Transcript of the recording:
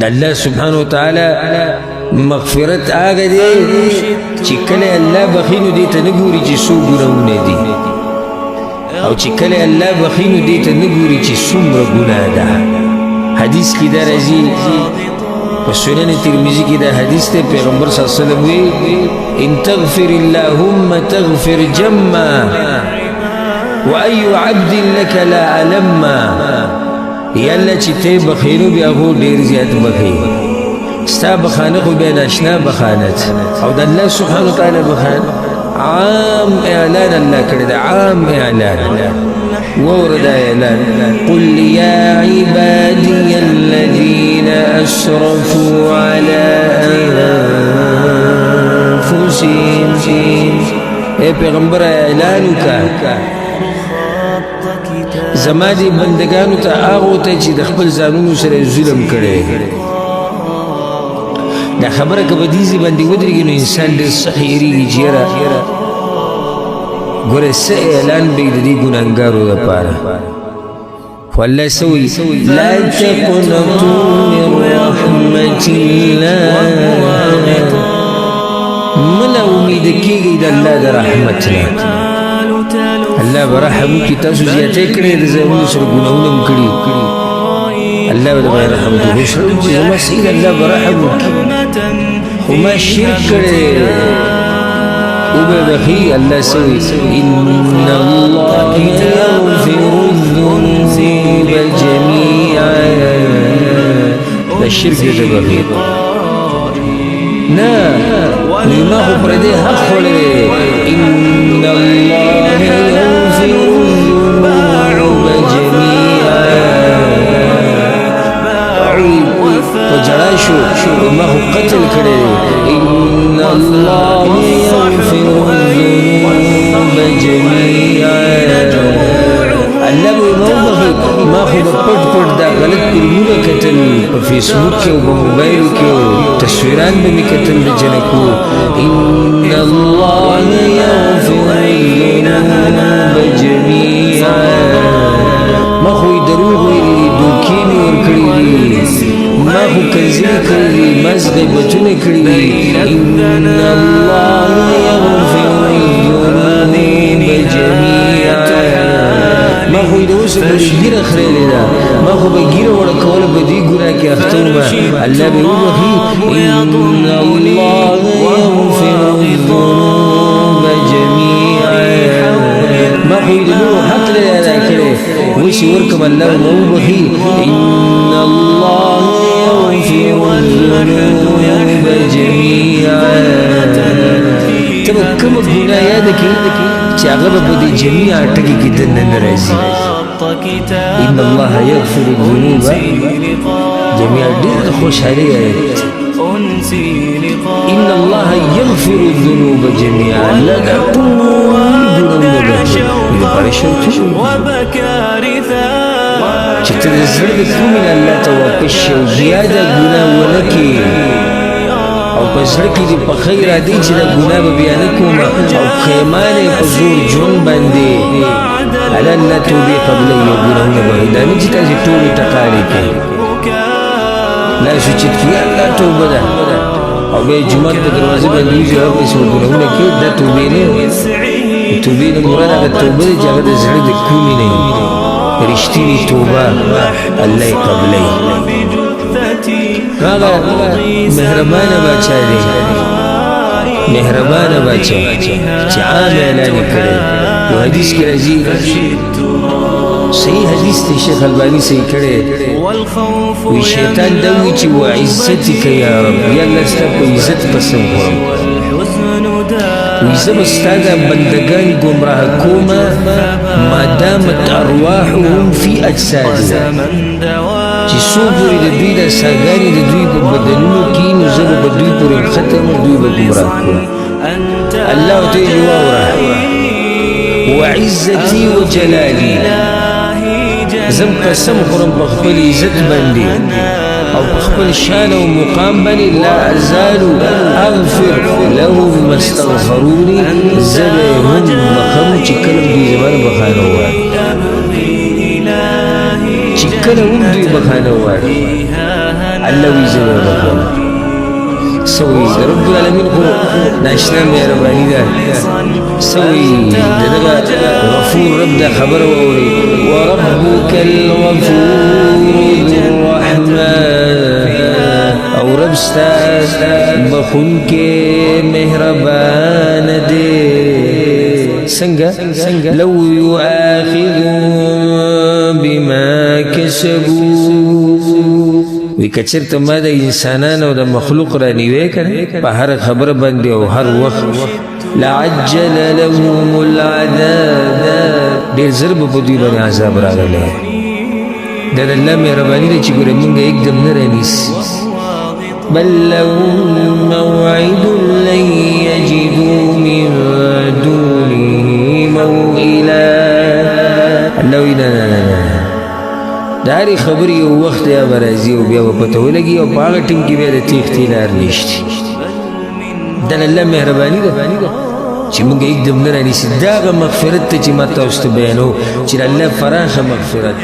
دا اللہ سبحانہ وتعالی مغفرت آگا دے چکل اللہ بخینو دیتا نگوری چی سو گناونے دی او چکل اللہ بخینو دیتا نگوری چی سمر گناہ دا حدیث کی دا رضی سنن ترمذی کی دا حدیث تے پیغمبر صلی اللہ علیہ وسلم وی ان تغفر اللہم تغفر جمّا وَأَيُّ عَبْدٍ لَكَ لَا عَلَمَّا یا اللہ چی تے بخینو بیا ہو دیر زیاد بخی ستا بخانخو بیا ناشنا بخانت او دا اللہ سبحانہ وتعالی بخان عام اعلان اللہ کرد عام اعلان وورد اعلان قل یا عبادی الذین اسرفوا علی انفسهم اے پیغمبر اعلانو کا زما دی بندگانو تا آغو تا چی دخبل زانونو سر ظلم کرے دا خبر که بدیزی بندی ودرگی نو انسان دیر صحیری گی جیرا گوره سا اعلان بید دی گنانگارو دا پارا واللہ سوی لا تقنطو من رحمت اللہ ملا امید کی گئی دا اللہ دا رحمتنا اللہ برحم کی تاسو زیادے کرے رضاون سر گناونم کری اللہ برحم رحم تو حسن زمان سید اللہ برحم کی وما شرک کرے اوبے بخی اللہ سوی ان اللہ یغفر الذنوب جمیعا دا شرک دا بخی نا لما خو پردے حق خولے ان اللہ یغفر الذنوب جمیعا وجرائشو لما خو قتل کرے ان اللہ یغفر الذنوب جمیعا اللہ بو ما خو پٹ پٹ دا غلط پرمونا کتل فیسبوک کے و موبائل کے تصویران میں کتل جنکو ان اللہ یغفر الذنوب جمیعا ما خوی دروغ ویلی دوکینی ورکڑی ما خو کنزلی کردی مزغ بچون کردی ان اللہ یغفر الذنوب جمیعا ما خوی دوست بڑی گیر خریلی دا ما خو بگیر ورکول بدی گناہ کی اختوما اللہ بے اوبخی ان اللہ یغفر الذنوب جمیعا ما خوی دنو حق لے ادا کرے وشی ورکم اللہ اوبخی ان اللہ یغفر الذنوب جمیعا تب کم گناہ یاد کی چی اغلب بدی جمیعا ٹکی کی دن نرازی ان اللہ یغفر الذنوب جمیعا دیر خوش حالی آیت ان اللہ یغفر الذنوب جمیعا لگا طول گناہ پریشان چتر زرد کومن اللہ توقش شو زیادہ گناہ ونکی او پزرکی دی پا خیر آدی چی دا گناہ بیانکوما او خیمانے پا زور جون بندے علا اللہ توبی قبلی یا گناہ بہدانی چی تازی توبی تقالی کے لا سوچت کی اللہ توبہ دا او بے جمعات پا دروازی بندوی جواب اس گناہ نکی دا توبی نے توبی نے مراد اگر توبہ دی جاگہ دا زرد کومی نہیں رشتینی توبہ اللہ قبلی کاغا مہربان باچا دے مہربان باچا چی عام اعلانی کرے وہ حدیث کی رضی صحیح حدیث تے شیخ البانی صحیح کرے وی شیطان دوی چی وہ عزتی که یا رب یا اللہ استا کو عزت پسند خورم وی زب استادا بندگان گمراہ کوما ما دامت ارواحهم فی اجسادی چی سو پوری دا دوی دا ساگانی دا دوی پا بدنونو کی نو زب با دوی پوری ختم دوی با گمراہ کن اللہ تیجی واورا وعزتی و جلالی زم قسم خورم بخبل عزت بندی او بخبل شان و مقام بني لا أزال أغفر لهم ما استغفروني زبهم مقام چکلم دی زمان بخانوار چکلم دی بخانوار الله ویزه بخون سوی رب العالمین خو ناشنا مهربانی ده سوی دغه غفور رب ده خبر ووري وربك الغفور ذو الرحمه او رب ستا بخون کې مهربان دے سنگا لو يؤاخذهم بما كسبوا وی کچرته ما د انسانانو د مخلوق را نیوي کنه په هر خبره باندې او هر وخت لعجل لهم العذاب ډېر زر به په دوی باندې عذاب راغلی د الله مهرباني ده چې ګوره مونږ یکدم نه رانیسي بل لهم موعد لن يجدوا من دونه موئلا الله وی نه د هرې خبرې یو وخت یا به راځي او بیا به پته ولګي او په هغه ټیم کې بیا د تېښتې لار نشته دا د الله مهرباني ده چې موږ یکدم نه رانیسي دا هغه مغفرت ته چې ما تاسو ته بیانوو چې د الله فراخه مغفرت